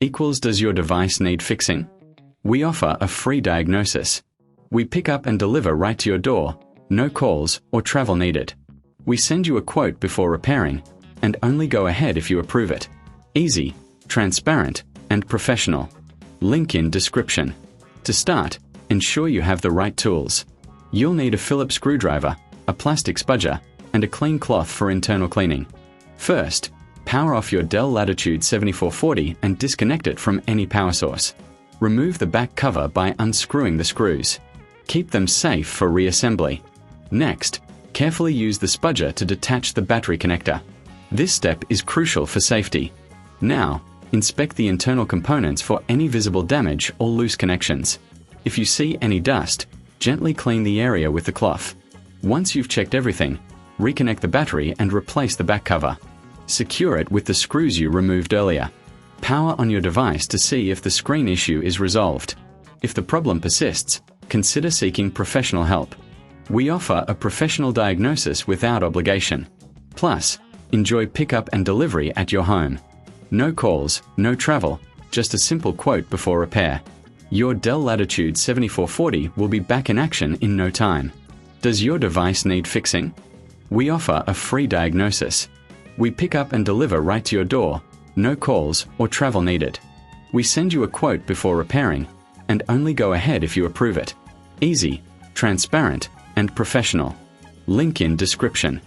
equals does your device need fixing? We offer a free diagnosis. We pick up and deliver right to your door, no calls or travel needed. We send you a quote before repairing, and only go ahead if you approve it. Easy, transparent, and professional. Link in description. To start, ensure you have the right tools. You'll need a Phillips screwdriver, a plastic spudger, and a clean cloth for internal cleaning. First, power off your Dell Latitude 7440 and disconnect it from any power source. Remove the back cover by unscrewing the screws. Keep them safe for reassembly. Next, carefully use the spudger to detach the battery connector. This step is crucial for safety. Now, inspect the internal components for any visible damage or loose connections. If you see any dust, gently clean the area with the cloth. Once you've checked everything, reconnect the battery and replace the back cover. Secure it with the screws you removed earlier. Power on your device to see if the screen issue is resolved. If the problem persists, consider seeking professional help. We offer a professional diagnosis without obligation. Plus, enjoy pickup and delivery at your home. No calls, no travel, just a simple quote before repair. Your Dell Latitude 7440 will be back in action in no time. Does your device need fixing? We offer a free diagnosis. We pick up and deliver right to your door, no calls or travel needed. We send you a quote before repairing, and only go ahead if you approve it. Easy, transparent, and professional. Link in description.